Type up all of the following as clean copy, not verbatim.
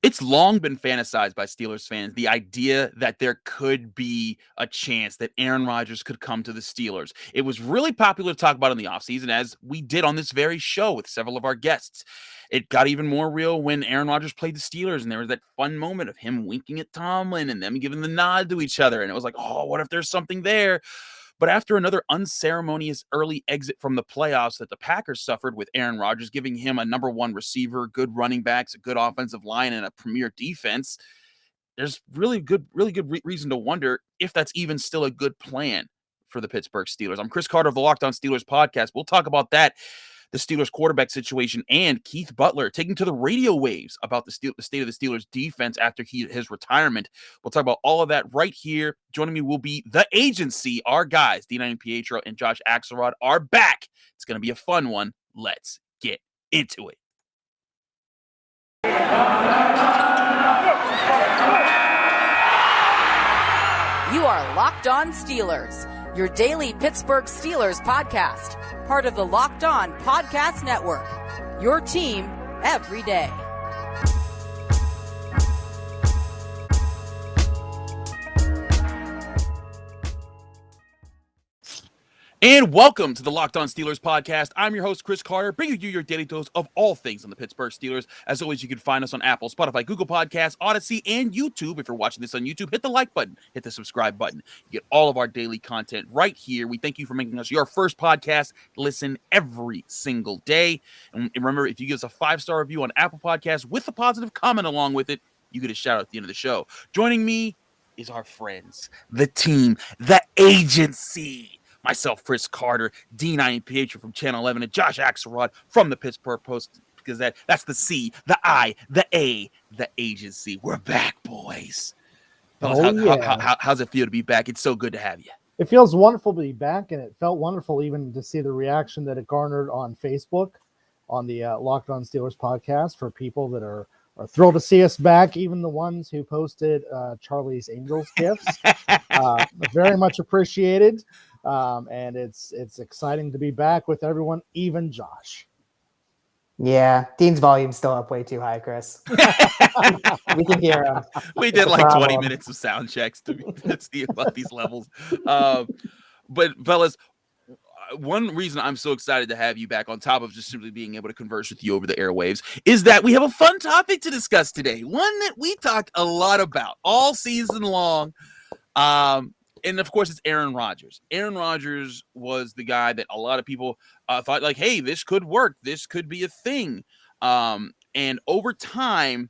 It's long been fantasized by Steelers fans, the idea that there could be a chance that Aaron Rodgers could come to the Steelers. It was really popular to talk about in the offseason, as we did on this very show with several of our guests. It got even more real when Aaron Rodgers played the Steelers, and there was that fun moment of him winking at Tomlin and them giving the nod to each other. And it was like, oh, what if there's something there? But after another unceremonious early exit from the playoffs that the Packers suffered with Aaron Rodgers giving him a number one receiver, good running backs, a good offensive line, and a premier defense, there's really good reason to wonder if that's even still a good plan for the Pittsburgh Steelers. I'm Chris Carter of the Locked On Steelers podcast. We'll talk about that, the Steelers quarterback situation, and Keith Butler taking to the radio waves about the state of the Steelers defense after his retirement. We'll talk about all of that right here. Joining me will be the agency. Our guys, D9 Pietro and Josh Axelrod, are back. It's going to be a fun one. Let's get into it. You are Locked On Steelers, your daily Pittsburgh Steelers podcast, part of the Locked On Podcast Network, your team every day. And welcome to the Locked On Steelers podcast. I'm your host, Chris Carter, bringing you your daily dose of all things on the Pittsburgh Steelers. As always, you can find us on Apple, Spotify, Google Podcasts, Odyssey, and YouTube. If you're watching this on YouTube, hit the like button, hit the subscribe button. You get all of our daily content right here. We thank you for making us your first podcast. Listen every single day. And remember, if you give us a 5-star review on Apple Podcasts with a positive comment along with it, you get a shout out at the end of the show. Joining me is our friends, the team, the agency. Myself, Chris Carter, D9 Pietro from Channel 11, and Josh Axelrod from the Pittsburgh Post, because that's the C, the I, the A, the agency. We're back, boys. Fellas, how's it feel to be back? It's so good to have you. It feels wonderful to be back, and it felt wonderful even to see the reaction that it garnered on Facebook, on the Locked On Steelers podcast, for people that are thrilled to see us back, even the ones who posted Charlie's Angels gifts. Very much appreciated. And it's exciting to be back with everyone, even Josh. Yeah, Dean's volume's still up way too high, Chris. We can hear him. We did like 20 minutes of sound checks to see about these levels. But fellas, one reason I'm so excited to have you back, on top of just simply being able to converse with you over the airwaves, is that we have a fun topic to discuss today. One that we talked a lot about all season long. And of course, it's Aaron Rodgers. Aaron Rodgers was the guy that a lot of people thought, like, hey, this could work. This could be a thing. And over time,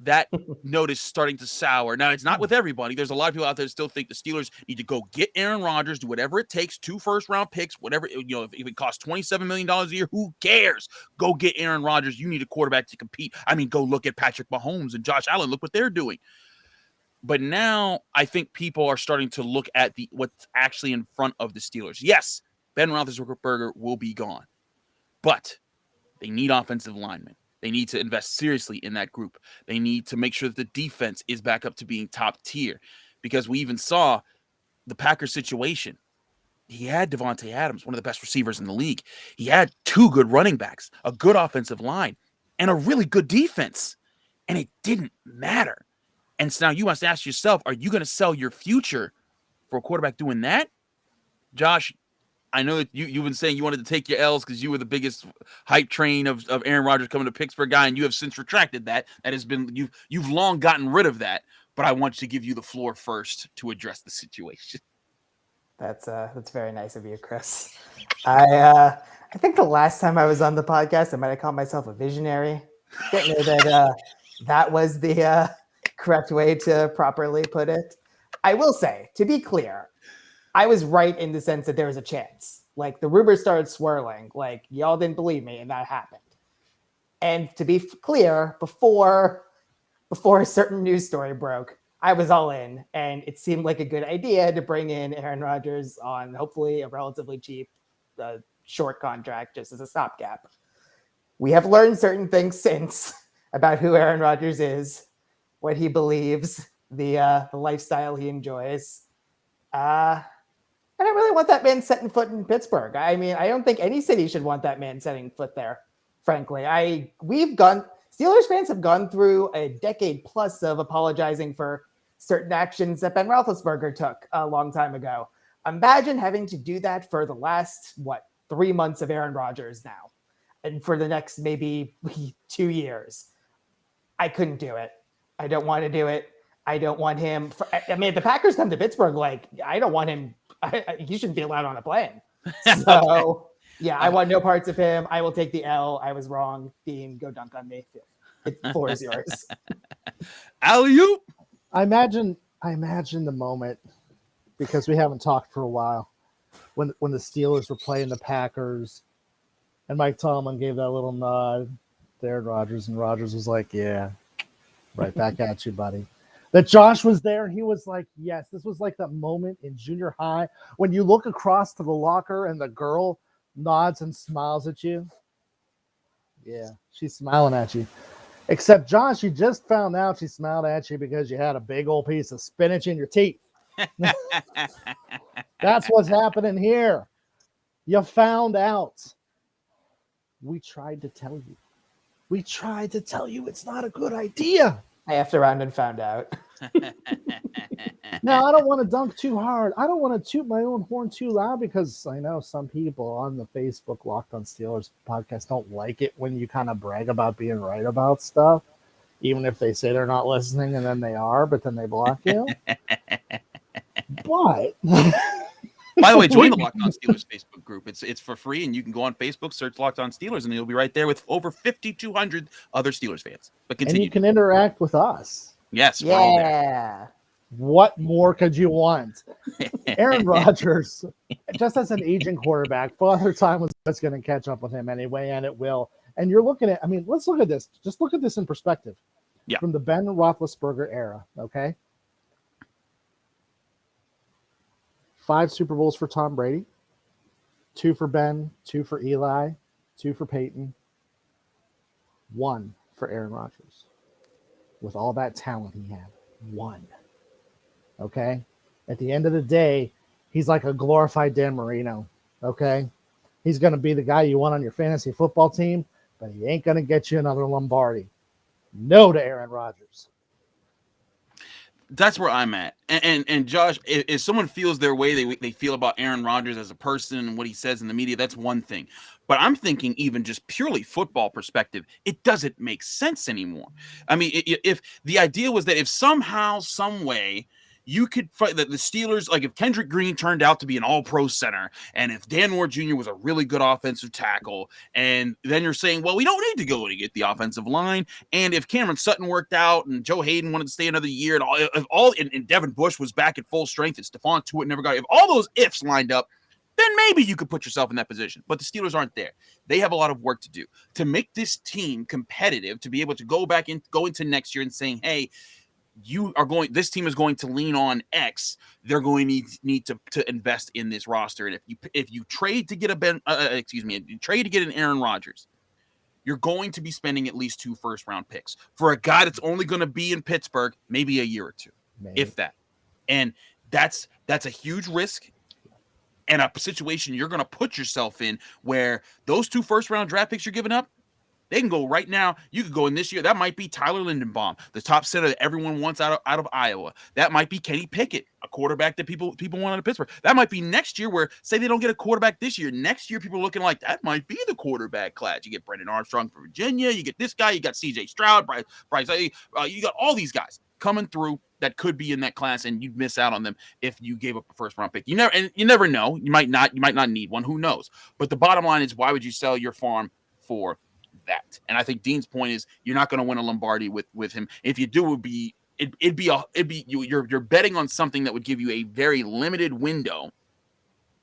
that note is starting to sour. Now, it's not with everybody. There's a lot of people out there that still think the Steelers need to go get Aaron Rodgers, do whatever it takes, 2 first-round picks, whatever. If it costs $27 million a year, who cares? Go get Aaron Rodgers. You need a quarterback to compete. I mean, go look at Patrick Mahomes and Josh Allen. Look what they're doing. But now I think people are starting to look at what's actually in front of the Steelers. Yes, Ben Roethlisberger will be gone, but they need offensive linemen. They need to invest seriously in that group. They need to make sure that the defense is back up to being top tier, because we even saw the Packers situation. He had Devontae Adams, one of the best receivers in the league. He had 2 good running backs, a good offensive line, and a really good defense, and it didn't matter. And so now you must ask yourself, are you going to sell your future for a quarterback doing that? Josh, I know that you've been saying you wanted to take your L's because you were the biggest hype train of Aaron Rodgers coming to Pittsburgh guy, and you have since retracted that. That has been you've long gotten rid of that. But I want to give you the floor first to address the situation. That's very nice of you, Chris. I think the last time I was on the podcast, I might have called myself a visionary. Didn't know that that was the correct way to properly put it. I will say, to be clear, I was right in the sense that there was a chance. Like, the rumors started swirling. Like, y'all didn't believe me, and that happened. And to be clear, before a certain news story broke, I was all in, and it seemed like a good idea to bring in Aaron Rodgers on hopefully a relatively cheap, short contract just as a stopgap. We have learned certain things since about who Aaron Rodgers is, what he believes, the lifestyle he enjoys. I don't really want that man setting foot in Pittsburgh. I mean, I don't think any city should want that man setting foot there, frankly. Steelers fans have gone through a decade plus of apologizing for certain actions that Ben Roethlisberger took a long time ago. Imagine having to do that for the last, 3 months of Aaron Rodgers now, and for the next maybe 2 years. I couldn't do it. I don't want to do it. I don't want him. If the Packers come to Pittsburgh, I don't want him. He shouldn't be allowed on a plane. So, yeah, I want no parts of him. I will take the L. I was wrong. Dean, go dunk on me. The floor is yours. Alley-oop. I imagine the moment, because we haven't talked for a while, when the Steelers were playing the Packers, and Mike Tomlin gave that little nod to Aaron Rodgers, and Rodgers was like, "Yeah, right back at you, buddy." That Josh was there, he was like, "Yes." This was like that moment in junior high when you look across to the locker and the girl nods and smiles at you. Yeah, she's smiling at you. Except, Josh, you just found out she smiled at you because you had a big old piece of spinach in your teeth. That's what's happening here. You found out. We tried to tell you. We tried to tell you it's not a good idea. I effed around and found out. Now, I don't want to dunk too hard. I don't want to toot my own horn too loud, because I know some people on the Facebook Locked on Steelers podcast don't like it when you kind of brag about being right about stuff, even if they say they're not listening and then they are, but then they block you. But by the way, join the Locked On Steelers Facebook group. It's for free, and you can go on Facebook, search Locked On Steelers, and you'll be right there with over 5,200 other Steelers fans. But continue. And you can interact with us. Yes, we're all there. Yeah. What more could you want? Aaron Rodgers, just as an aging quarterback, Father Time was going to catch up with him anyway, and it will. And you're looking at, let's look at this. Just look at this in perspective. Yeah. From the Ben Roethlisberger era, okay? 5 Super Bowls for Tom Brady, 2 for Ben, 2 for Eli, 2 for Peyton, 1 for Aaron Rodgers. With all that talent he had, 1. Okay? At the end of the day, he's like a glorified Dan Marino. Okay? He's going to be the guy you want on your fantasy football team, but he ain't going to get you another Lombardi. No to Aaron Rodgers. That's where I'm at. And Josh, if someone feels their way, they feel about Aaron Rodgers as a person and what he says in the media, that's one thing. But I'm thinking even just purely football perspective, it doesn't make sense anymore. If the idea was that if somehow, some way, you could fight the Steelers, like if Kendrick Green turned out to be an all-pro center, and if Dan Moore Jr. was a really good offensive tackle, and then you're saying, well, we don't need to go to get the offensive line, and if Cameron Sutton worked out, and Joe Hayden wanted to stay another year, and Devin Bush was back at full strength, and Stephon Tuitt never got, if all those ifs lined up, then maybe you could put yourself in that position. But the Steelers aren't there. They have a lot of work to do to make this team competitive, to be able to go into next year and saying, hey, this team is going to lean on X. They're going to need to invest in this roster. And if you trade to get trade to get an Aaron Rodgers, you're going to be spending at least 2 first-round picks for a guy that's only going to be in Pittsburgh maybe a year or 2, if that. And that's a huge risk and a situation you're going to put yourself in, where those 2 first-round draft picks you're giving up, they can go right now. You could go in this year. That might be Tyler Lindenbaum, the top center that everyone wants out of Iowa. That might be Kenny Pickett, a quarterback that people want out of Pittsburgh. That might be next year, where say they don't get a quarterback this year. Next year, people are looking like that might be the quarterback class. You get Brendan Armstrong from Virginia. You get this guy. You got C.J. Stroud, Bryce. You got all these guys coming through that could be in that class, and you'd miss out on them if you gave up a first-round pick. You never know. You might not need one. Who knows? But the bottom line is, why would you sell your farm for that? And I think Dean's point is, you're not going to win a Lombardi with him. If you do, you're betting on something that would give you a very limited window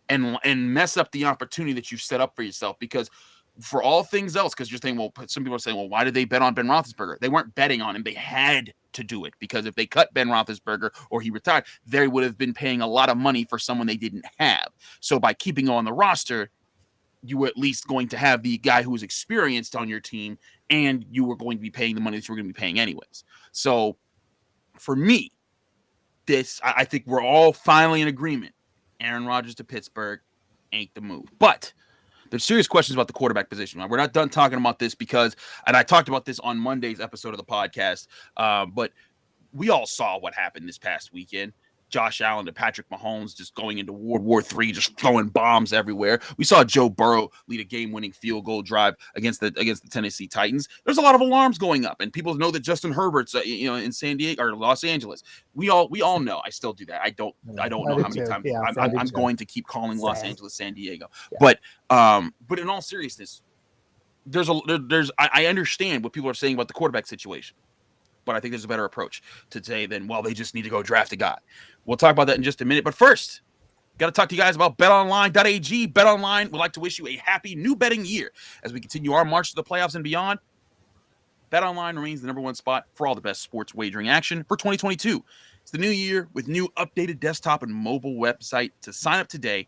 and mess up the opportunity that you've set up for yourself. Because for all things else, because you're saying, well, some people are saying, well, why did they bet on Ben Roethlisberger? They weren't betting on him. They had to do it, because if they cut Ben Roethlisberger or he retired, they would have been paying a lot of money for someone they didn't have. So by keeping him on the roster, you were at least going to have the guy who was experienced on your team, and you were going to be paying the money that you were going to be paying anyways. So for me, I think we're all finally in agreement. Aaron Rodgers to Pittsburgh ain't the move. But there's serious questions about the quarterback position. We're not done talking about this because, and I talked about this on Monday's episode of the podcast, but we all saw what happened this past weekend. Josh Allen and Patrick Mahomes just going into World War III, just throwing bombs everywhere. We saw Joe Burrow lead a game-winning field goal drive against the Tennessee Titans. There's a lot of alarms going up, and people know that Justin Herbert's in San Diego or Los Angeles. We all know. I still do that. I don't know how many times I'm going to keep calling Los Angeles San Diego. Yeah. But in all seriousness, I understand what people are saying about the quarterback situation. But I think there's a better approach to say than, well, they just need to go draft a guy. We'll talk about that in just a minute. But first, got to talk to you guys about betonline.ag. BetOnline would like to wish you a happy new betting year as we continue our march to the playoffs and beyond. BetOnline remains the number one spot for all the best sports wagering action for 2022. It's the new year with new updated desktop and mobile website to sign up today,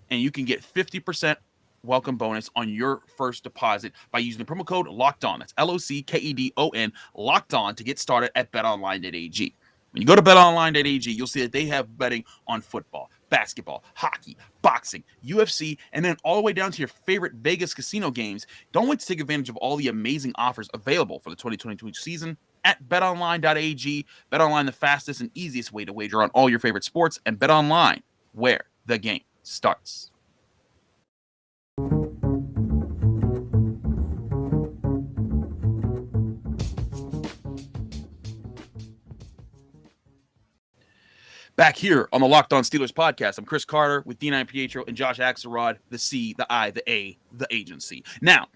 and you can get 50% welcome bonus on your first deposit by using the promo code LOCKEDON. That's LOCKEDON, locked on, to get started at betonline.ag. When you go to betonline.ag, you'll see that they have betting on football, basketball, hockey, boxing, UFC, and then all the way down to your favorite Vegas casino games. Don't wait to take advantage of all the amazing offers available for the 2022 season at betonline.ag. BetOnline, the fastest and easiest way to wager on all your favorite sports, and BetOnline, where the game starts. Back here on the Locked On Steelers podcast, I'm Chris Carter with D9 Pietro and Josh Axelrod, the C, the I, the A, the agency. Now,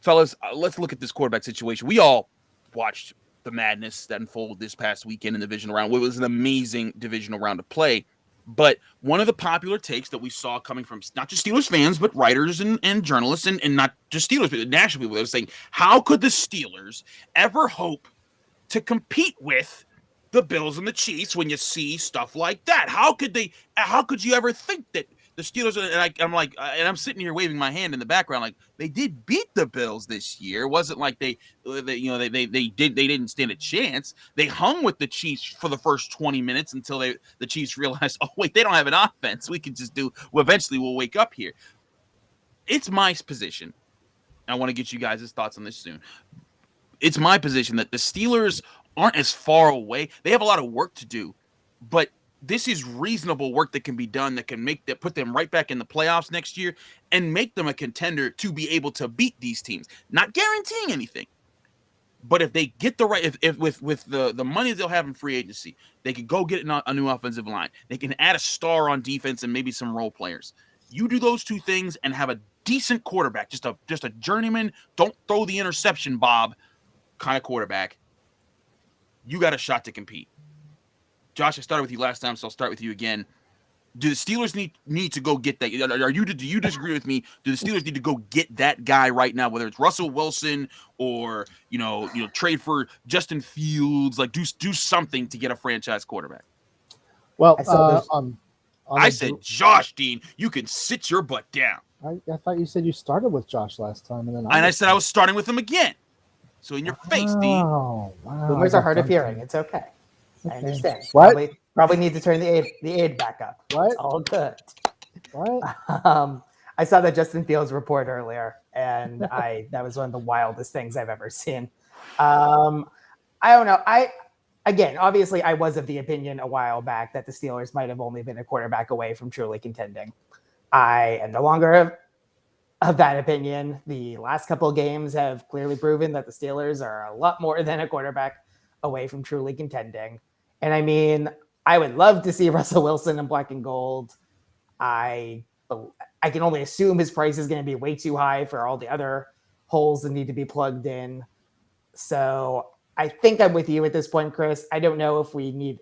fellas, let's look at this quarterback situation. We all watched the madness that unfolded this past weekend in the divisional round. It was an amazing divisional round of play. But one of the popular takes that we saw coming from not just Steelers fans, but writers and journalists and not just Steelers, but national people, they were saying, how could the Steelers ever hope to compete with the Bills and the Chiefs when you see stuff like that? How could you ever think that the Steelers, and I'm sitting here waving my hand in the background, like, they did beat the Bills this year. It wasn't like they didn't stand a chance. They hung with the Chiefs for the first 20 minutes until the Chiefs realized, oh wait, they don't have an offense. We can just eventually we'll wake up here. It's my position. I want to get you guys' thoughts on this soon. It's my position that the Steelers aren't as far away. They have a lot of work to do, but this is reasonable work that can be done that can put them right back in the playoffs next year and make them a contender to be able to beat these teams. Not guaranteeing anything, but if they get the right, if with the money they'll have in free agency, they can go get a new offensive line. They can add a star on defense and maybe some role players. You do those two things and have a decent quarterback, just a journeyman, don't throw the interception, Bob, kind of quarterback. You got a shot to compete. Josh, I started with you last time, so I'll start with you again. Do the Steelers need to go get that? Do you disagree with me? Do the Steelers need to go get that guy right now, whether it's Russell Wilson or trade for Justin Fields? Like, do something to get a franchise quarterback. Well, I said, Josh Dean, you can sit your butt down. I thought you said you started with Josh last time, and then I said I was starting with him again. So in your face, Dean. Oh, wow. Rumors are hard of hearing. It's okay. I understand. What? Probably need to turn the aid back up. What? It's all good. What? I saw that Justin Fields report earlier, and that was one of the wildest things I've ever seen. I don't know. Obviously, I was of the opinion a while back that the Steelers might have only been a quarterback away from truly contending. I am no longer of that opinion. The last couple of games have clearly proven that the Steelers are a lot more than a quarterback away from truly contending. And I mean, I would love to see Russell Wilson in black and gold. I can only assume his price is going to be way too high for all the other holes that need to be plugged in. So I think I'm with you at this point, Chris. I don't know if we need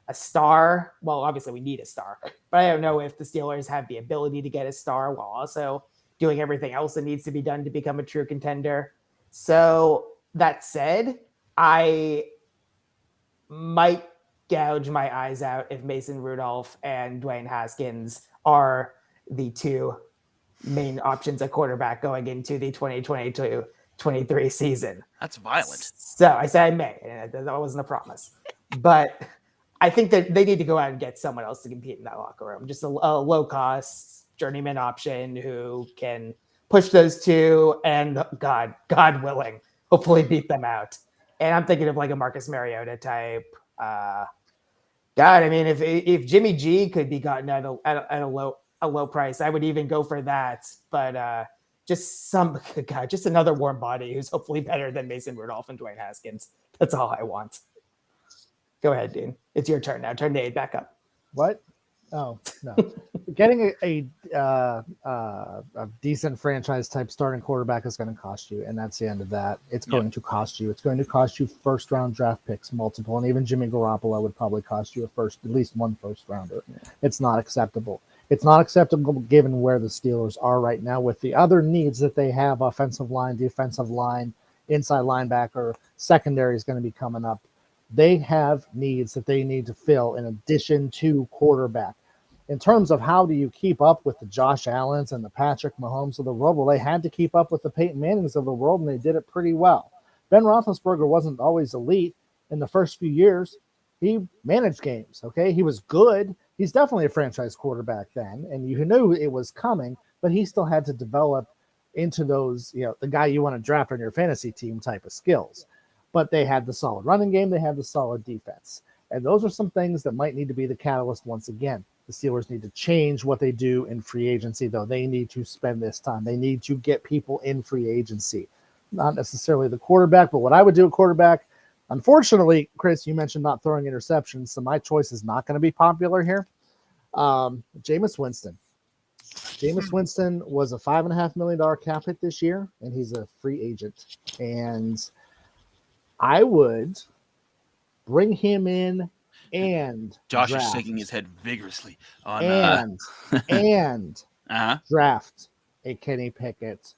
a star. Well, obviously we need a star, but I don't know if the Steelers have the ability to get a star while also doing everything else that needs to be done to become a true contender. So that said, I might gouge my eyes out if Mason Rudolph and Dwayne Haskins are the two main options at quarterback going into the 2022-23 season. That's violent. So I said I may. That wasn't a promise. But I think that they need to go out and get someone else to compete in that locker room. Just a low-cost journeyman option who can push those two and God willing, hopefully beat them out. And I'm thinking of like a Marcus Mariota type. God, I mean, if Jimmy G could be gotten at a low price, I would even go for that. But just another warm body who's hopefully better than Mason Rudolph and Dwayne Haskins. That's all I want. Go ahead, Dean. It's your turn now. Turn the 8 back up. What? Oh, no. Getting a decent franchise type starting quarterback is going to cost you, and that's the end of that. It's going to cost you. It's going to cost you first round draft picks, multiple, and even Jimmy Garoppolo would probably cost you at least one first rounder. It's not acceptable. It's not acceptable given where the Steelers are right now with the other needs that they have: offensive line, defensive line, inside linebacker, secondary is going to be coming up. They have needs that they need to fill in addition to quarterback. In terms of how do you keep up with the Josh Allens and the Patrick Mahomes of the world, well, they had to keep up with the Peyton Mannings of the world, and they did it pretty well. Ben Roethlisberger wasn't always elite in the first few years. He managed games, okay? He was good. He's definitely a franchise quarterback then, and you knew it was coming, but he still had to develop into those, the guy you want to draft on your fantasy team type of skills. But they had the solid running game. They had the solid defense. And those are some things that might need to be the catalyst once again. The Steelers need to change what they do in free agency, though. They need to spend this time. They need to get people in free agency. Not necessarily the quarterback, but what I would do at quarterback, unfortunately, Chris, you mentioned not throwing interceptions, so my choice is not going to be popular here. Jameis Winston. Jameis Winston was a $5.5 million cap hit this year, and he's a free agent. And I would bring him in and Josh draft. is shaking his head vigorously on and uh-huh. draft a Kenny Pickett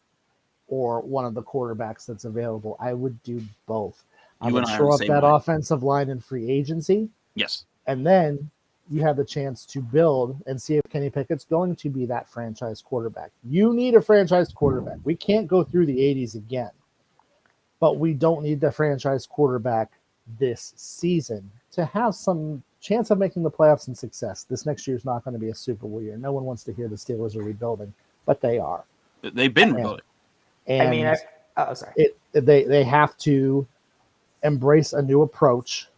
or one of the quarterbacks that's available. I would do both. I would shore up that offensive line in free agency. Yes. And then you have the chance to build and see if Kenny Pickett's going to be that franchise quarterback. You need a franchise quarterback. We can't go through the 80s again. But we don't need the franchise quarterback this season to have some chance of making the playoffs and success. This next year is not going to be a Super Bowl year. No one wants to hear the Steelers are rebuilding, but they are. They've been rebuilding. And they have to embrace a new approach.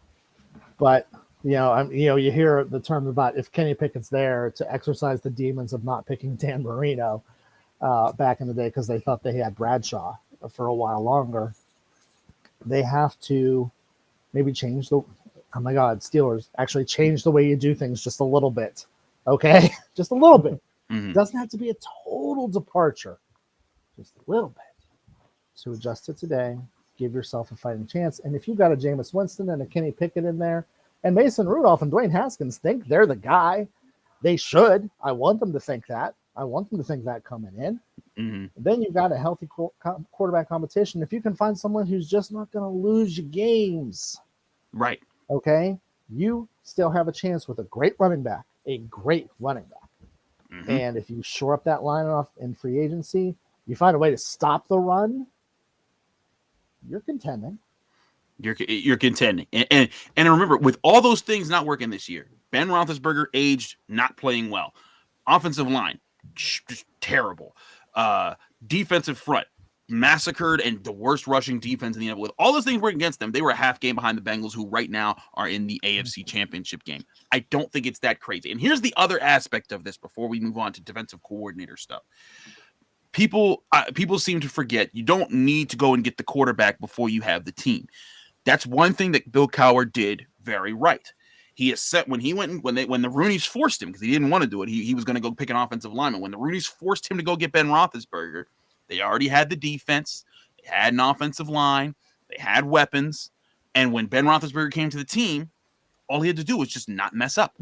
But you hear the term about if Kenny Pickett's there to exercise the demons of not picking Dan Marino back in the day because they thought they had Bradshaw for a while longer. They have to maybe change Steelers actually change the way you do things just a little bit. Okay? Just a little bit. Mm-hmm. It doesn't have to be a total departure. Just a little bit. To adjust to today, give yourself a fighting chance. And if you've got a Jameis Winston and a Kenny Pickett in there, and Mason Rudolph and Dwayne Haskins think they're the guy, they should. I want them to think that. I want them to think that coming in. Mm-hmm. Then you've got a healthy quarterback competition. If you can find someone who's just not going to lose you games, right? Okay, you still have a chance with a great running back. Mm-hmm. And if you shore up that line off in free agency, you find a way to stop the run, you're contending. You're contending. And remember, with all those things not working this year, Ben Roethlisberger aged, not playing well. Offensive line, just terrible. Defensive front, massacred, and the worst rushing defense in the NFL. With all those things working against them, they were a half game behind the Bengals, who right now are in the AFC Championship game. I don't think it's that crazy. And here's the other aspect of this before we move on to defensive coordinator stuff. People seem to forget you don't need to go and get the quarterback before you have the team. That's one thing that Bill Cowher did very right. He has set when the Rooneys forced him because he didn't want to do it. He was going to go pick an offensive lineman. When the Rooneys forced him to go get Ben Roethlisberger, they already had the defense, they had an offensive line, they had weapons, and when Ben Roethlisberger came to the team, all he had to do was just not mess up.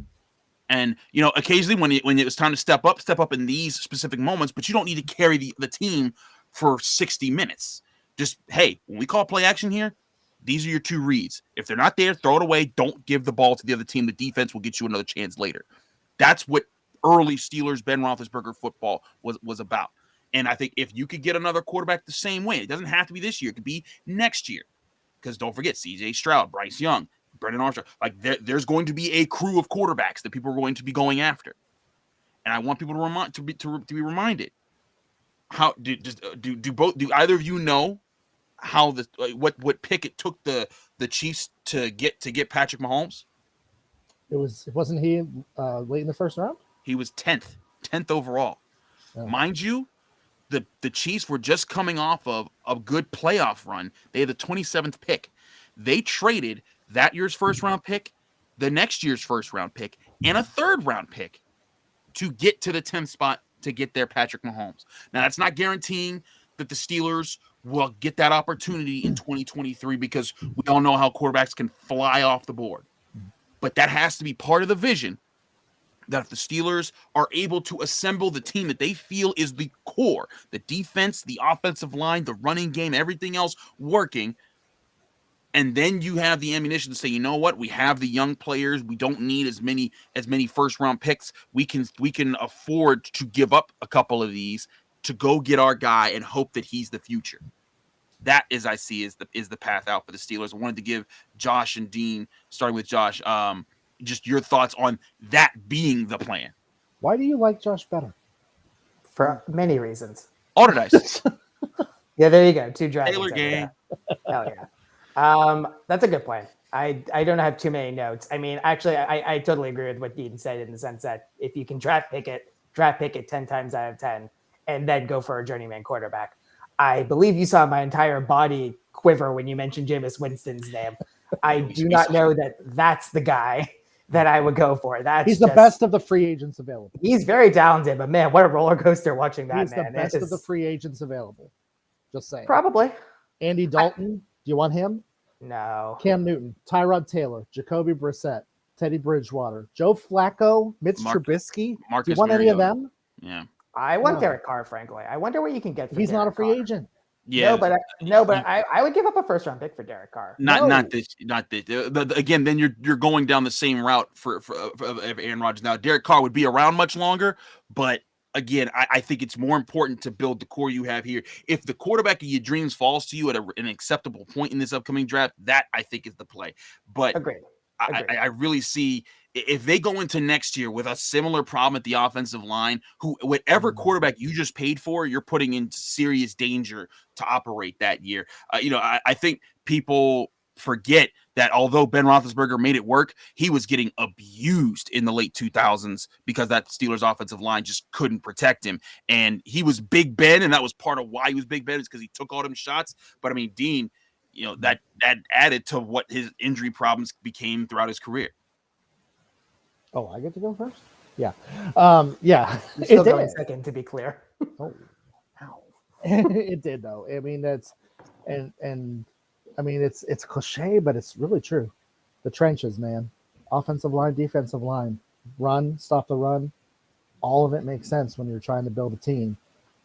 And occasionally when it was time to step up in these specific moments, but you don't need to carry the team for 60 minutes. Just hey, when we call play action here, these are your two reads. If they're not there, throw it away. Don't give the ball to the other team. The defense will get you another chance later. That's what early Steelers Ben Roethlisberger football was about. And I think if you could get another quarterback the same way, it doesn't have to be this year. It could be next year. Because don't forget, C.J. Stroud, Bryce Young, Brendan Armstrong. Like there's going to be a crew of quarterbacks that people are going to be going after. and I want people to be reminded. How do either of you know how what pick it took the Chiefs to get Patrick Mahomes? Wasn't he late in the first round? He was 10th overall. Oh. Mind you, the Chiefs were just coming off of a good playoff run. They had the 27th pick. They traded that year's first round pick, the next year's first round pick, and a third round pick to get to the 10th spot to get their Patrick Mahomes. Now, that's not guaranteeing that the Steelers will get that opportunity in 2023 because we all know how quarterbacks can fly off the board. But that has to be part of the vision, that if the Steelers are able to assemble the team that they feel is the core, the defense, the offensive line, the running game, everything else working, and then you have the ammunition to say, you know what, we have the young players, we don't need as many first round picks. We can afford to give up a couple of these to go get our guy and hope that he's the future. That, as I see, is the path out for the Steelers. I wanted to give Josh and Dean, starting with Josh, just your thoughts on that being the plan. Why do you like Josh better? For many reasons. Autodice. Yeah, there you go. 2 dragons. Taylor game. Hell yeah. That's a good point. I don't have too many notes. I mean, actually, I totally agree with what Dean said in the sense that if you can draft pick it 10 times out of 10 and then go for a journeyman quarterback. I believe you saw my entire body quiver when you mentioned Jameis Winston's name. I do not know that that's the guy that I would go for. He's the best of the free agents available. He's very talented, but man, what a roller coaster watching that. He's man. the best of the free agents available. Just saying. Probably. Andy Dalton. Do you want him? No. Cam Newton, Tyrod Taylor, Jacoby Brissett, Teddy Bridgewater, Joe Flacco, Mitch Trubisky. Marcus Do you want any of them? Yeah. I want Derek Carr, frankly. I wonder what you can get for He's Derek not a free Carr. agent. Yeah. But I would give up a first round pick for Derek Carr. Not this. Again, then you're going down the same route for Aaron Rodgers. Now, Derek Carr would be around much longer, but again, I think it's more important to build the core you have here. If the quarterback of your dreams falls to you at an acceptable point in this upcoming draft, that I think is the play. But Agreed. I really see if they go into next year with a similar problem at the offensive line, whatever quarterback you just paid for, you're putting in serious danger to operate that year. I think people forget that although Ben Roethlisberger made it work, he was getting abused in the late 2000s because that Steelers offensive line just couldn't protect him. And he was Big Ben, and that was part of why he was Big Ben, is because he took all them shots. But I mean, Dean, that added to what his injury problems became throughout his career. Oh, I get to go first? Yeah. Yeah. You're still going second, to be clear. Oh, ow. It did, though. I mean, it's cliche, but it's really true. The trenches, man. Offensive line, defensive line. Run, stop the run. All of it makes sense when you're trying to build a team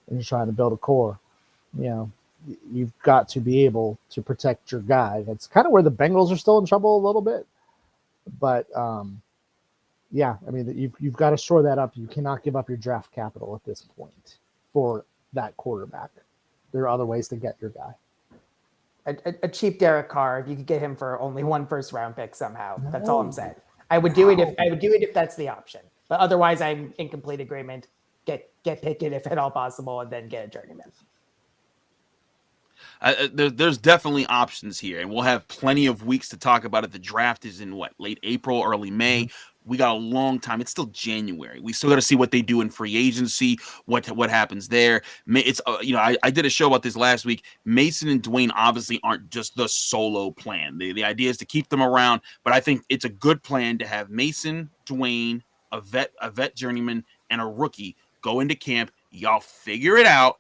and you're trying to build a core. You've got to be able to protect your guy. That's kind of where the Bengals are still in trouble a little bit. But, yeah, I mean, you've got to shore that up. You cannot give up your draft capital at this point for that quarterback. There are other ways to get your guy. A cheap Derek Carr, if you could get him for only 1 first round pick somehow. That's all I'm saying. I would do it if that's the option. But otherwise, I'm in complete agreement. Get Pickett if at all possible, and then get a journeyman. There's definitely options here, and we'll have plenty of weeks to talk about it. The draft is in late April, early May. Mm-hmm. We got a long time. It's still January. We still got to see what they do in free agency, what happens there. It's I did a show about this last week. Mason and Dwayne obviously aren't just the solo plan. The idea is to keep them around, but I think it's a good plan to have Mason, Dwayne, a vet journeyman, and a rookie go into camp. Y'all figure it out.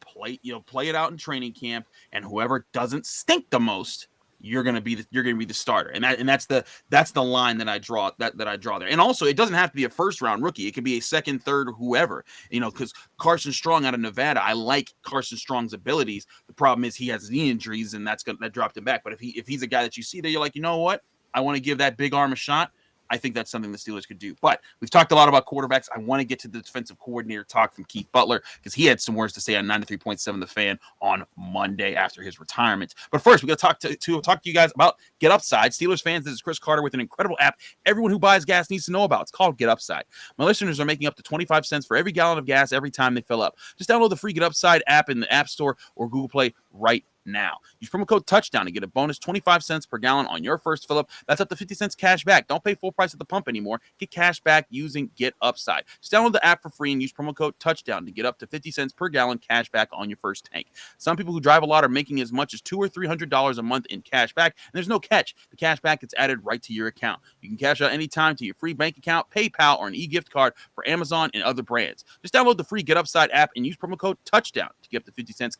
Play it out in training camp, and whoever doesn't stink the most, you're gonna be the starter, and that's the line that I draw there. And also, it doesn't have to be a first round rookie; it could be a second, third, or whoever. Because Carson Strong out of Nevada, I like Carson Strong's abilities. The problem is he has knee injuries, and that dropped him back. But if he's a guy that you see there, you're like, you know what? I want to give that big arm a shot. I think that's something the Steelers could do. But we've talked a lot about quarterbacks. I want to get to the defensive coordinator talk from Keith Butler because he had some words to say on 93.7 The Fan on Monday after his retirement. But first, we got to talk to you guys about Get Upside. Steelers fans, this is Chris Carter with an incredible app everyone who buys gas needs to know about. It's called Get Upside. My listeners are making up to 25 cents for every gallon of gas every time they fill up. Just download the free Get Upside app in the App Store or Google Play right now. Use promo code touchdown to get a bonus 25 cents per gallon on your first fill up. That's up to 50 cents cash back. Don't pay full price at the pump anymore. Get cash back using Get Upside. Just download the app for free and use promo code touchdown to get up to 50 cents per gallon cash back on your first tank. Some people who drive a lot are making as much as $200 or $300 a month in cash back, and there's no catch. The cash back gets added right to your account. You can cash out anytime to your free bank account, PayPal, or an e-gift card for Amazon and other brands. Just download the free Get Upside app and use promo code touchdown to get up to 50 cents a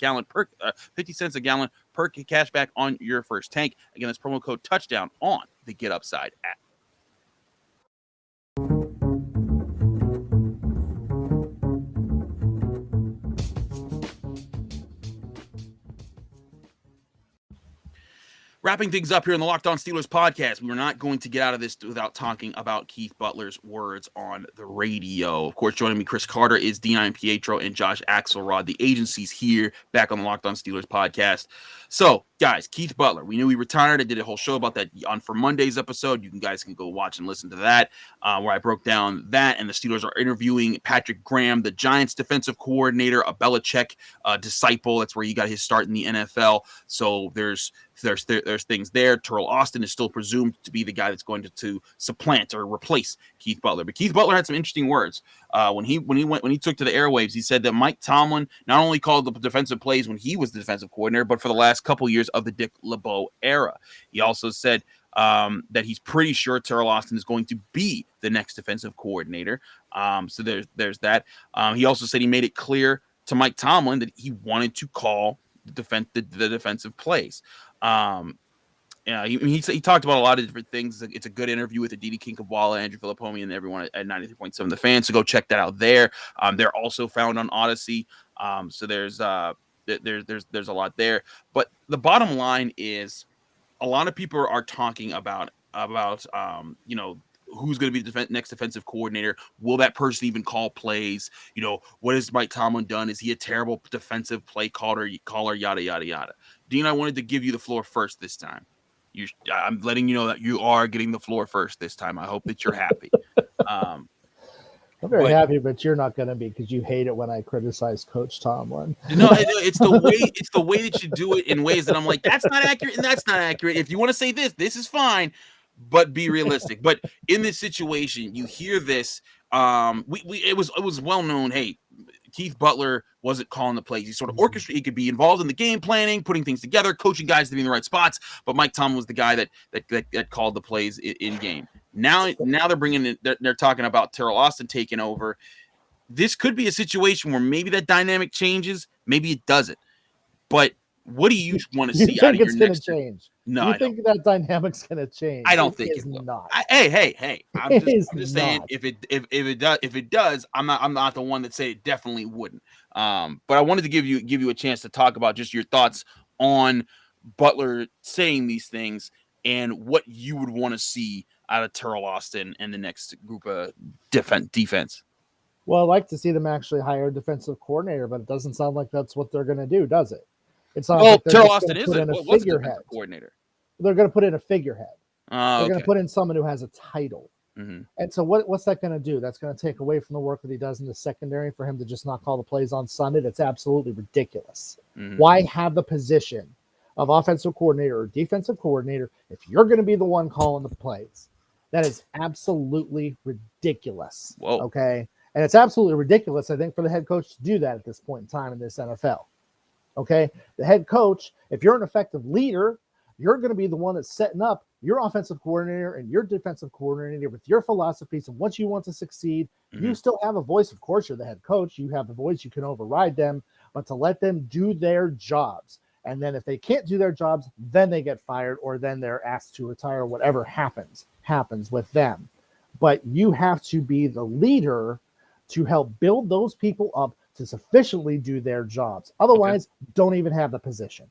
gallon per cash back on your first tank. Again, that's promo code touchdown on the Get Upside app. Wrapping things up here in the Locked On Steelers podcast, we were not going to get out of this without talking about Keith Butler's words on the radio. Of course, joining me, Chris Carter, is Dion Pietro and Josh Axelrod. The agency's here back on the Locked On Steelers podcast. So, guys, Keith Butler, we knew he retired. I did a whole show about that for Monday's episode. You guys can go watch and listen to that, where I broke down that. And the Steelers are interviewing Patrick Graham, the Giants defensive coordinator, a Belichick disciple. That's where he got his start in the NFL. So there's things there. Terrell Austin is still presumed to be the guy that's going to supplant or replace Keith Butler. But Keith Butler had some interesting words when he took to the airwaves. He said that Mike Tomlin not only called the defensive plays when he was the defensive coordinator, but for the last couple years of the Dick LeBeau era. He also said that he's pretty sure Terrell Austin is going to be the next defensive coordinator. So there's that. He also said he made it clear to Mike Tomlin that he wanted to call the defensive plays. He talked about a lot of different things. It's a good interview with Aditi Kinkhabwala, Andrew Filippomi, and everyone at 93.7 The Fan. So go check that out there. They're also found on Odyssey. So there's a lot there. But the bottom line is, a lot of people are talking about who's going to be the next defensive coordinator. Will that person even call plays? What has Mike Tomlin done? Is he a terrible defensive play caller? Yada, yada, yada. Dean, I wanted to give you the floor first this time. I'm letting you know that you are getting the floor first this time. I hope that you're happy. I'm very happy, but you're not going to be, because you hate it when I criticize Coach Tomlin. No, it's the way that you do it in ways that I'm like, that's not accurate and that's not accurate. If you want to say this is fine, but be realistic. But in this situation, you hear this. It was well known. Hey, Keith Butler wasn't calling the plays. He sort of orchestrated. He could be involved in the game planning, putting things together, coaching guys to be in the right spots. But Mike Tomlin was the guy that called the plays in game. Now they're bringing in. They're talking about Terrell Austin taking over. This could be a situation where maybe that dynamic changes, maybe it doesn't. But what do you want to see out of your next? You think it's going to change? No, you think that dynamic's going to change? I don't think it will. Not. Hey! I'm just saying if it does, I'm not the one that say it definitely wouldn't. But I wanted to give you a chance to talk about just your thoughts on Butler saying these things and what you would want to see out of Terrell Austin and the next group of defense. Well, I'd like to see them actually hire a defensive coordinator, but it doesn't sound like that's what they're going to do, does it? It's not. Well, Terrell Austin is a defensive coordinator. They're going to put in a figurehead. They're going Okay. to put in someone who has a title. Mm-hmm. And so what's that going to do? That's going to take away from the work that he does in the secondary for him to just not call the plays on Sunday. That's absolutely ridiculous. Mm-hmm. Why have the position of offensive coordinator or defensive coordinator if you're going to be the one calling the plays? That is absolutely ridiculous. Whoa. Okay. And it's absolutely ridiculous, I think, for the head coach to do that at this point in time in this NFL. Okay. The head coach, if you're an effective leader, you're going to be the one that's setting up your offensive coordinator and your defensive coordinator with your philosophies and what you want to succeed. Mm-hmm. You still have a voice. Of course, you're the head coach. You have a voice. You can override them, but to let them do their jobs. And then if they can't do their jobs, then they get fired or then they're asked to retire. Whatever happens with them. But you have to be the leader to help build those people up to sufficiently do their jobs. Otherwise, don't even have the position.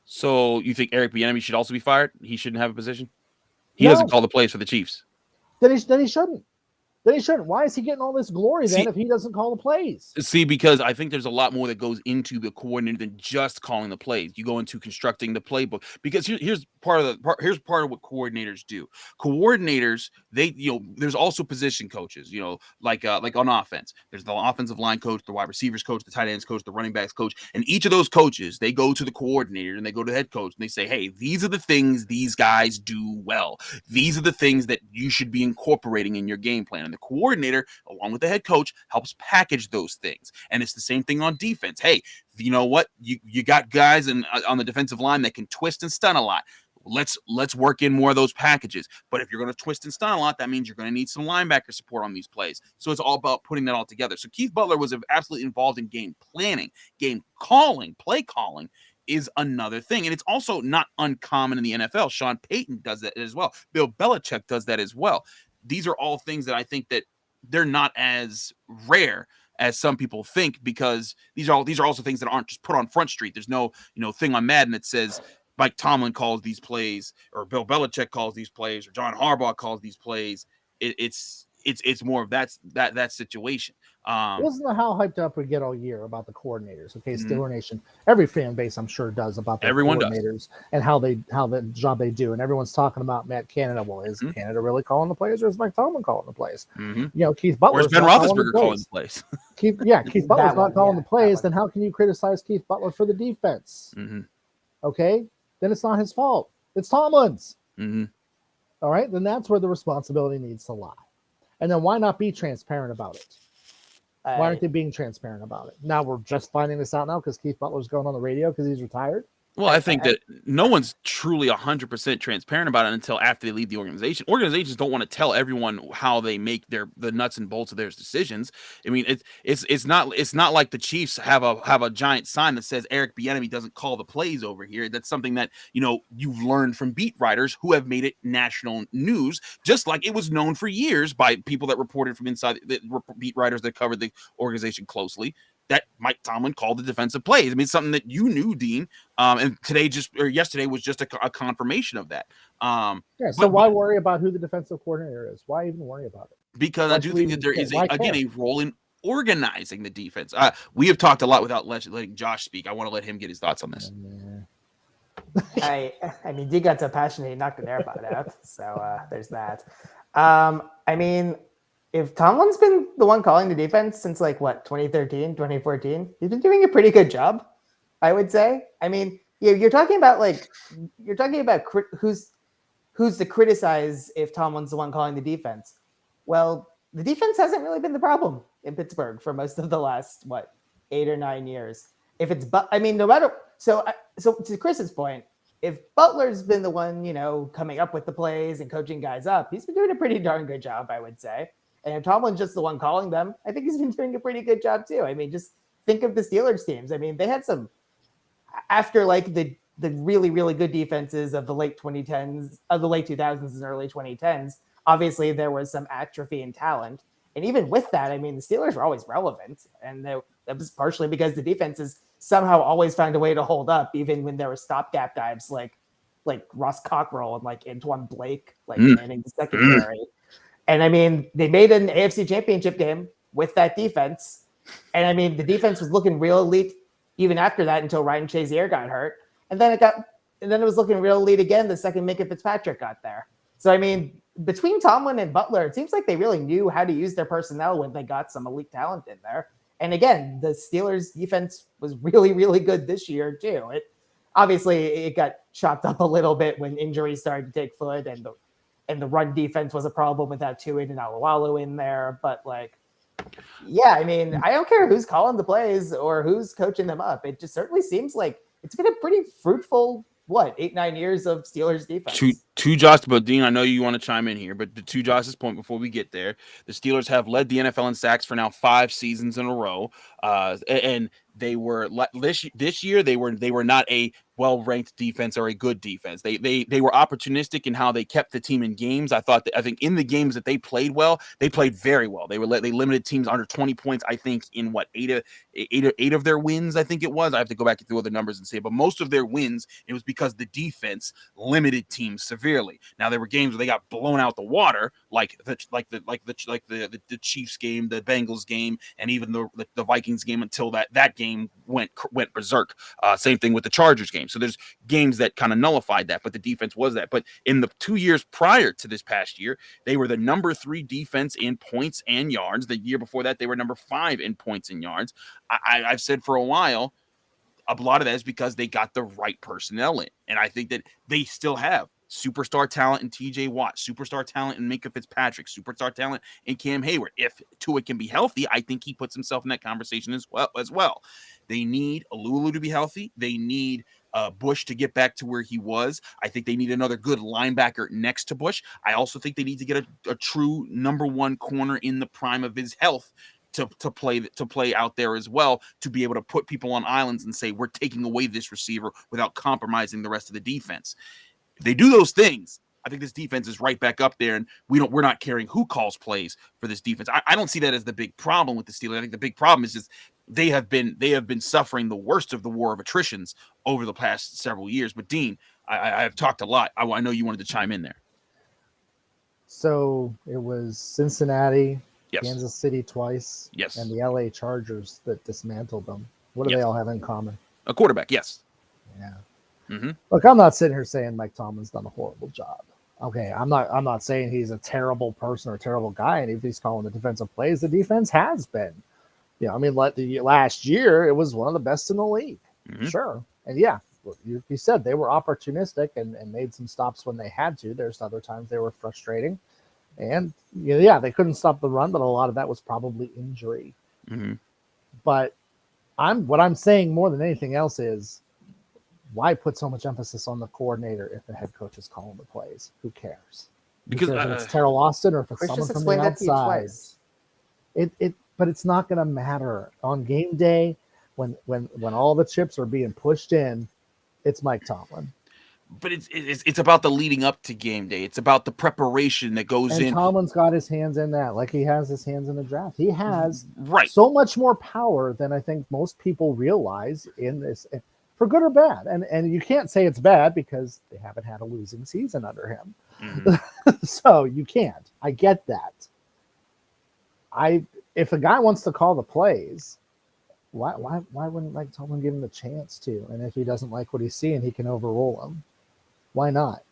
So you think Eric Bieniemy should also be fired? He shouldn't have a position? He doesn't call the plays for the Chiefs. Then he shouldn't. Then he shouldn't. Why is he getting all this glory then See- if he doesn't call the plays? See, because I think there's a lot more that goes into the coordinator than just calling the plays. You go into constructing the playbook because here's part of what coordinators do. Coordinators, there's also position coaches. Like on offense, there's the offensive line coach, the wide receivers coach, the tight ends coach, the running backs coach, and each of those coaches, they go to the coordinator and they go to the head coach and they say, hey, these are the things these guys do well. These are the things that you should be incorporating in your game plan. And the coordinator, along with the head coach, helps package those things. And it's the same thing on defense. Hey, you know what? You got guys on the defensive line that can twist and stun a lot. Let's work in more of those packages. But if you're going to twist and stun a lot, that means you're going to need some linebacker support on these plays. So it's all about putting that all together. So Keith Butler was absolutely involved in game planning, game calling, play calling is another thing. And it's also not uncommon in the NFL. Sean Payton does that as well. Bill Belichick does that as well. These are all things that I think that they're not as rare as some people think, because these are also things that aren't just put on Front Street. There's no thing on Madden that says Mike Tomlin calls these plays, or Bill Belichick calls these plays, or John Harbaugh calls these plays. It's more of that situation. Listen to how hyped up we get all year about the coordinators. Okay, Steeler Nation, every fan base I'm sure does about the coordinators and how the job they do, and everyone's talking about Matt Canada. Well, is Canada really calling the plays, or is Mike Tomlin calling the plays? Keith Butler, or is Ben Roethlisberger calling the plays? Keith Butler's not calling the plays. Then how can you criticize Keith Butler for the defense? Okay, then it's not his fault. It's Tomlin's. All right, then that's where the responsibility needs to lie. And then why not be transparent about it? Why aren't they being transparent about it? Now we're just finding this out now because Keith Butler's going on the radio because he's retired. Well, I think that no one's truly 100% transparent about it until after they leave the organization. Organizations don't want to tell everyone how they make the nuts and bolts of their decisions. I mean, it's not like the Chiefs have a giant sign that says Eric Bieniemy doesn't call the plays over here. That's something that you've learned from beat writers who have made it national news, just like it was known for years by people that reported from inside, beat writers that covered the organization closely, that Mike Tomlin called the defensive plays. I mean, it's something that you knew, Dean. And yesterday was just a confirmation of that. So why worry about who the defensive coordinator is? Why even worry about it? Because I do think that there is a role in organizing the defense. We have talked a lot without letting Josh speak. I want to let him get his thoughts on this. I mean, you got so passionate, he knocked an AirPod out. So there's that. I mean, if Tomlin's been the one calling the defense since 2013, 2014, he's been doing a pretty good job, I would say. I mean, you're talking about who's to criticize if Tomlin's the one calling the defense. Well, the defense hasn't really been the problem in Pittsburgh for most of the last 8 or 9 years. No matter so to Chris's point, if Butler's been the one coming up with the plays and coaching guys up, he's been doing a pretty darn good job, I would say. And if Tomlin's just the one calling them, I think he's been doing a pretty good job too. I mean, just think of the Steelers teams. I mean, they had some after the really, really good defenses of the late 2010s, of the late 2000s and early 2010s. Obviously, there was some atrophy in talent. And even with that, I mean, the Steelers were always relevant. And that was partially because the defenses somehow always found a way to hold up, even when there were stopgap guys like Ross Cockrell and Antoine Blake, manning the secondary. And I mean, they made an AFC championship game with that defense. And I mean, the defense was looking real elite even after that until Ryan Shazier got hurt. And then it was looking real elite again the second Minkah Fitzpatrick got there. So, I mean, between Tomlin and Butler, it seems like they really knew how to use their personnel when they got some elite talent in there. And again, the Steelers defense was really, really good this year too. It got chopped up a little bit when injuries started to take foot and the run defense was a problem without Tuitt and Alualu in there. But I mean, I don't care who's calling the plays or who's coaching them up. It just certainly seems like it's been a pretty fruitful, 8-9 years of Steelers defense. To Josh, but Dean, I know you want to chime in here, but to Josh's point before we get there, the Steelers have led the NFL in sacks for now 5 seasons in a row. And They were this year. They were not a well-ranked defense or a good defense. They were opportunistic in how they kept the team in games. I think in the games that they played well, they played very well. They limited teams under 20 points. I think in eight of their wins. I think it was. I have to go back through all the numbers and see. But most of their wins, it was because the defense limited teams severely. Now there were games where they got blown out the water, like the Chiefs game, the Bengals game, and even the Vikings game until that game went berserk. Same thing with the Chargers game. So there's games that kind of nullified that, but the defense was that. But in the 2 years prior to this past year, they were the number 3 defense in points and yards. The year before that, they were number 5 in points and yards. I've said for a while, a lot of that is because they got the right personnel in. And I think that they still have superstar talent in TJ Watt, superstar talent in Minkah Fitzpatrick, superstar talent in Cam Hayward. If Tua can be healthy, I think he puts himself in that conversation as well. They need Alulu to be healthy. They need Bush to get back to where he was. I think they need another good linebacker next to Bush. I also think they need to get a true number 1 corner in the prime of his health to play out there as well, to be able to put people on islands and say, we're taking away this receiver without compromising the rest of the defense. If they do those things, I think this defense is right back up there, and we're not caring who calls plays for this defense. I don't see that as the big problem with the Steelers. I think the big problem is just they have been suffering the worst of the war of attritions over the past several years. But Dean, I've talked a lot. I know you wanted to chime in there. So it was Cincinnati, Yes. Kansas City twice, Yes. and the LA Chargers that dismantled them. What do they all have in common? A quarterback, yes. Yeah. Mm-hmm. Look, I'm not sitting here saying Mike Tomlin's done a horrible job. Okay, I'm not saying he's a terrible person or a terrible guy, and if he's calling the defensive plays, the defense has been. I mean, last year it was one of the best in the league. Mm-hmm. Sure. And yeah, you said they were opportunistic and made some stops when they had to. There's other times they were frustrating. And they couldn't stop the run, but a lot of that was probably injury. Mm-hmm. But what I'm saying more than anything else is, why put so much emphasis on the coordinator if the head coach is calling the plays? Who cares? Because if it's Terrell Austin or if it's Chris someone just from the explained that to you outside. twice. But it's not going to matter on game day when all the chips are being pushed in. It's Mike Tomlin. But it's about the leading up to game day. It's about the preparation that goes in. Tomlin's got his hands in that, like he has his hands in the draft. He has so much more power than I think most people realize in this, for good or bad. And you can't say it's bad because they haven't had a losing season under him. Mm-hmm. So you can't. I get that. If a guy wants to call the plays, why wouldn't Mike Tomlin give him the chance to? And if he doesn't like what he's seeing, he can overrule him. Why not?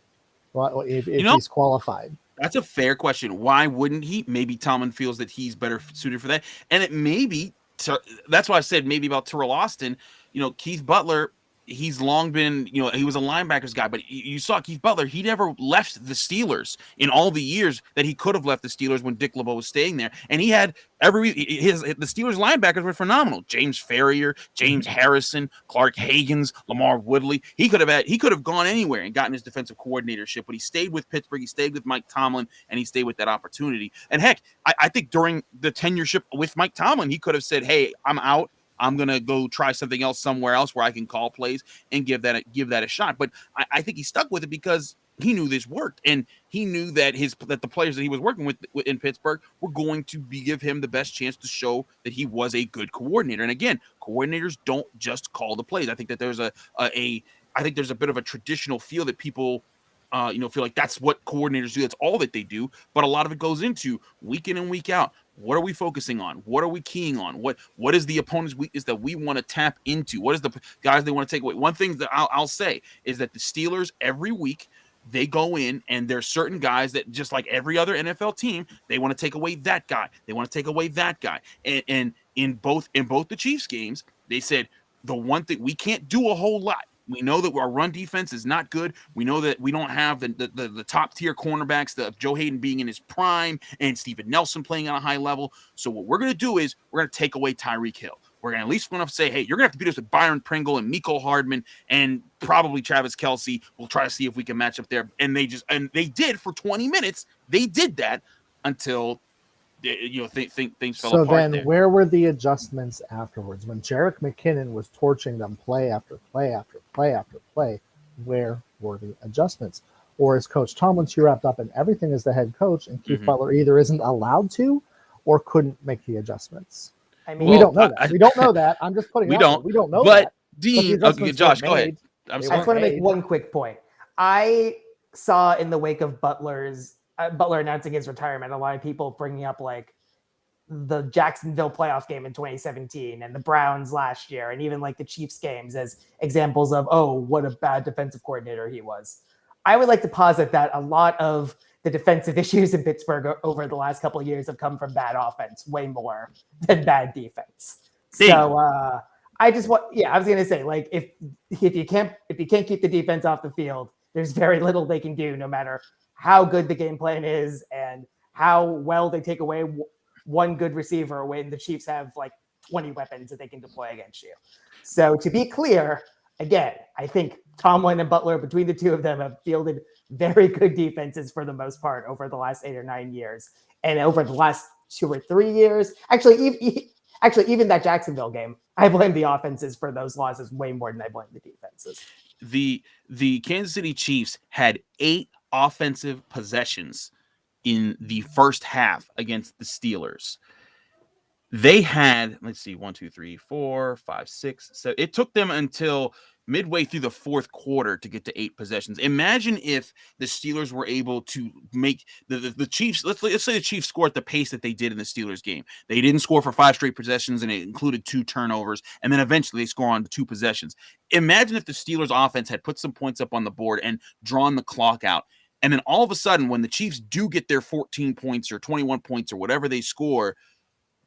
Well, if he's qualified. That's a fair question. Why wouldn't he? Maybe Tomlin feels that he's better suited for that. And it may be, that's why I said maybe about Terrell Austin. Keith Butler, he's long been, he was a linebackers guy, but you saw Keith Butler, he never left the Steelers in all the years that he could have left the Steelers when Dick LeBeau was staying there. And he had the Steelers linebackers were phenomenal. James Ferrier, James Harrison, Clark Hagans, Lamar Woodley. He could have gone anywhere and gotten his defensive coordinatorship, but he stayed with Pittsburgh. He stayed with Mike Tomlin, and he stayed with that opportunity. And heck, I think during the tenureship with Mike Tomlin, he could have said, hey, I'm out. I'm going to go try something else somewhere else where I can call plays and give that a shot. But I think he stuck with it because he knew this worked, and he knew that the players that he was working with in Pittsburgh were going to give him the best chance to show that he was a good coordinator. And again, coordinators don't just call the plays. I think that there's a bit of a traditional feel that people feel like that's what coordinators do. That's all that they do. But a lot of it goes into week in and week out. What are we focusing on? What are we keying on? What is the opponent's weakness that we want to tap into? What is the guys they want to take away? One thing that I'll say is that the Steelers, every week, they go in and there's certain guys that, just like every other NFL team, they want to take away that guy. They want to take away that guy. And in both the Chiefs games, they said the one thing, we can't do a whole lot. We know that our run defense is not good. We know that we don't have the top tier cornerbacks, Joe Hayden being in his prime and Steven Nelson playing on a high level. So what we're going to do is we're going to take away Tyreek Hill. We're going to at least want to say, hey, you're going to have to beat us with Byron Pringle and Mecole Hardman and probably Travis Kelce. We'll try to see if we can match up there. And they did for 20 minutes. They did that until things fell So apart then, there. where were the adjustments afterwards when Jerick McKinnon was torching them play after play after play after play? Where were the adjustments? Or is Coach Tomlin too wrapped up in everything as the head coach, and Keith Butler either isn't allowed to or couldn't make the adjustments? I mean, We don't know that. We don't know that. I'm just putting it out there. We don't know but that. Dean, But the adjustments Josh, weren't go ahead. made. I'm I sorry. just want to make made. one quick point. I saw in the wake of Butler announcing his retirement, a lot of people bringing up like the Jacksonville playoff game in 2017 and the Browns last year, and even like the Chiefs games as examples of, oh, what a bad defensive coordinator he was. I would like to posit that a lot of the defensive issues in Pittsburgh over the last couple of years have come from bad offense, way more than bad defense. So I just want, I was going to say, like, if you can't keep the defense off the field, there's very little they can do, no matter how good the game plan is and how well they take away one good receiver when the Chiefs have like 20 weapons that they can deploy against you. So to be clear, again, I think Tomlin and Butler, between the two of them, have fielded very good defenses for the most part over the last 8 or 9 years. And over the last 2 or 3 years, actually, even that Jacksonville game, I blame the offenses for those losses way more than I blame the defenses. The Kansas City Chiefs had 8 offensive possessions in the first half against the Steelers. They had, let's see, 1, 2, 3, 4, 5, 6, 7. It took them until midway through the fourth quarter to get to 8 possessions. Imagine if the Steelers were able to make the Chiefs, let's say the Chiefs score at the pace that they did in the Steelers game. They didn't score for 5 straight possessions, and it included 2 turnovers, and then eventually they score on 2 possessions. Imagine if the Steelers offense had put some points up on the board and drawn the clock out. And then all of a sudden, when the Chiefs do get their 14 points or 21 points or whatever they score,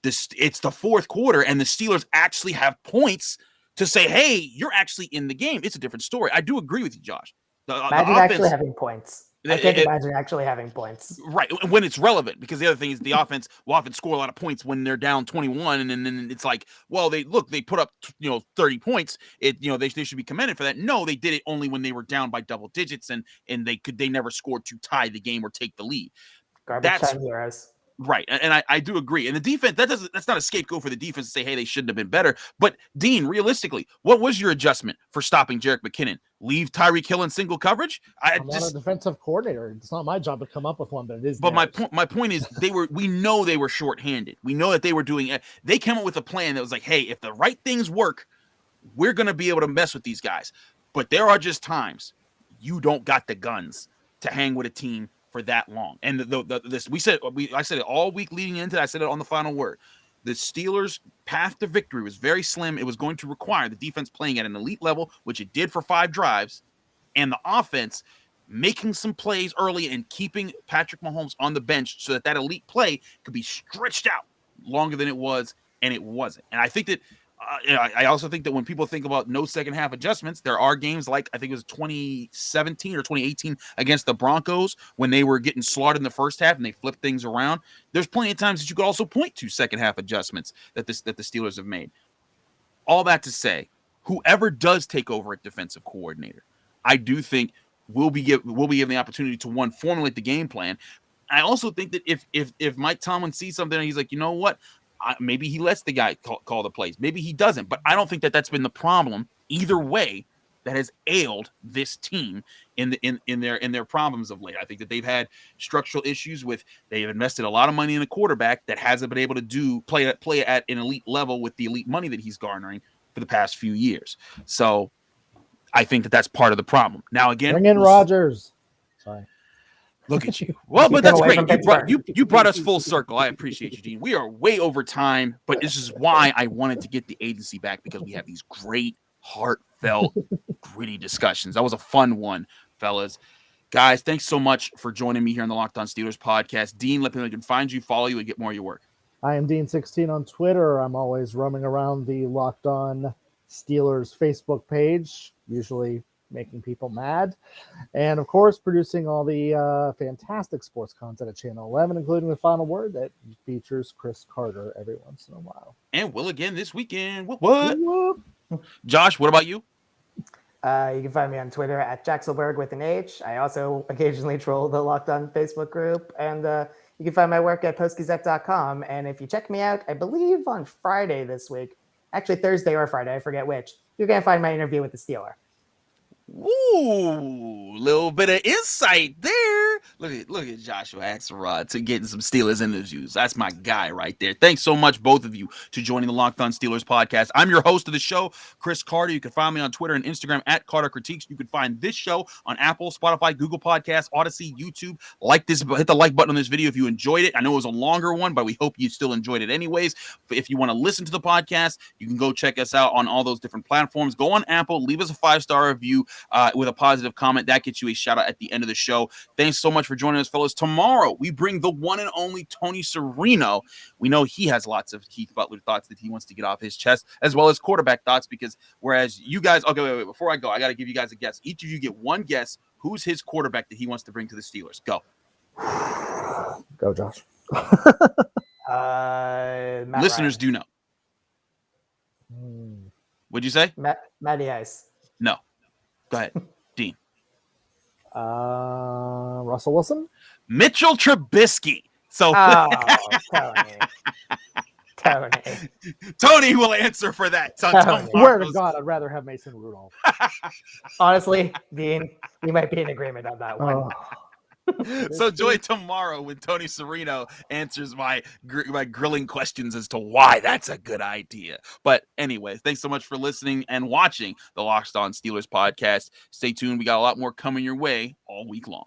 it's the fourth quarter, and the Steelers actually have points to say, hey, you're actually in the game. It's a different story. I do agree with you, Josh. Imagine actually having points. I can't imagine actually having points. Right, when it's relevant, because the other thing is the offense will often score a lot of points when they're down 21, and then it's like, well, they put up 30 points. They should be commended for that. No, they did it only when they were down by double digits, and they never scored to tie the game or take the lead. Garbage time heroes. Right, and I do agree. And the defense, that's not a scapegoat for the defense to say, hey, they shouldn't have been better. But Dean, realistically, what was your adjustment for stopping Jerick McKinnon? Leave Tyreek Hill in single coverage? I'm not a defensive coordinator. It's not my job to come up with one, but it is. But my point is, we know they were shorthanded. We know that they were doing it. They came up with a plan that was like, hey, if the right things work, we're going to be able to mess with these guys. But there are just times you don't got the guns to hang with a team for that long. And I said it all week leading into that. I said it on the final word. The Steelers' path to victory was very slim. It was going to require the defense playing at an elite level, which it did for 5 drives, and the offense making some plays early and keeping Patrick Mahomes on the bench so that elite play could be stretched out longer than it was, and it wasn't. And I think that I also think that when people think about no second half adjustments, there are games like I think it was 2017 or 2018 against the Broncos when they were getting slaughtered in the first half and they flipped things around. There's plenty of times that you could also point to second half adjustments that the Steelers have made. All that to say, whoever does take over at defensive coordinator, I do think will be given the opportunity to formulate the game plan. I also think that if Mike Tomlin sees something and he's like, you know what? Maybe he lets the guy call the plays. Maybe he doesn't. But I don't think that's been the problem either way that has ailed this team in their problems of late. I think that they've had structural issues with they've invested a lot of money in a quarterback that hasn't been able to play at an elite level with the elite money that he's garnering for the past few years. So I think that's part of the problem. Now again, bring in Rodgers. Sorry. Look at you. Well, but that's great. You brought us full circle. I appreciate you, Dean. We are way over time, but this is why I wanted to get the agency back, because we have these great, heartfelt, gritty discussions. That was a fun one, fellas. Guys, thanks so much for joining me here on the Locked On Steelers podcast. Dean, let people can find you, follow you, and get more of your work. I am Dean16 on Twitter. I'm always roaming around the Locked On Steelers Facebook page, usually making people mad, and of course producing all the fantastic sports content at Channel 11, including the Final Word that features Chris Carter every once in a while, and will again this weekend. What? Josh, what about you? You can find me on Twitter at Jaxelberg with an H. I also occasionally troll the Locked On Facebook group. And you can find my work at postgazette.com. And if you check me out, I believe on Friday this week, actually Thursday or Friday, I forget which, you're going to find my interview with the Steeler. Ooh, little bit of insight there. Look at Joshua Axelrod to getting some Steelers interviews. That's my guy right there. Thanks so much, both of you, to joining the Locked On Steelers podcast. I'm your host of the show, Chris Carter. You can find me on Twitter and Instagram at Carter Critiques. You can find this show on Apple, Spotify, Google Podcasts, Odyssey, YouTube. Hit the like button on this video if you enjoyed it. I know it was a longer one, but we hope you still enjoyed it anyways. If you want to listen to the podcast, you can go check us out on all those different platforms. Go on Apple, leave us a 5-star review. With a positive comment. That gets you a shout out at the end of the show. Thanks so much for joining us, fellas. Tomorrow, we bring the one and only Tony Serino. We know he has lots of Keith Butler thoughts that he wants to get off his chest, as well as quarterback thoughts, because whereas you guys, okay, wait, before I go, I got to give you guys a guess. Each of you get one guess. Who's his quarterback that he wants to bring to the Steelers? Go. Go, Josh. Listeners do know. What'd you say? Matty Ice. No. Go ahead, Dean. Russell Wilson? Mitchell Trubisky. So Tony will answer for that. Swear to God, I'd rather have Mason Rudolph. Honestly, Dean, we might be in agreement on that one. So join tomorrow when Tony Serino answers my grilling questions as to why that's a good idea. But anyway, thanks so much for listening and watching the Locked On Steelers podcast. Stay tuned. We got a lot more coming your way all week long.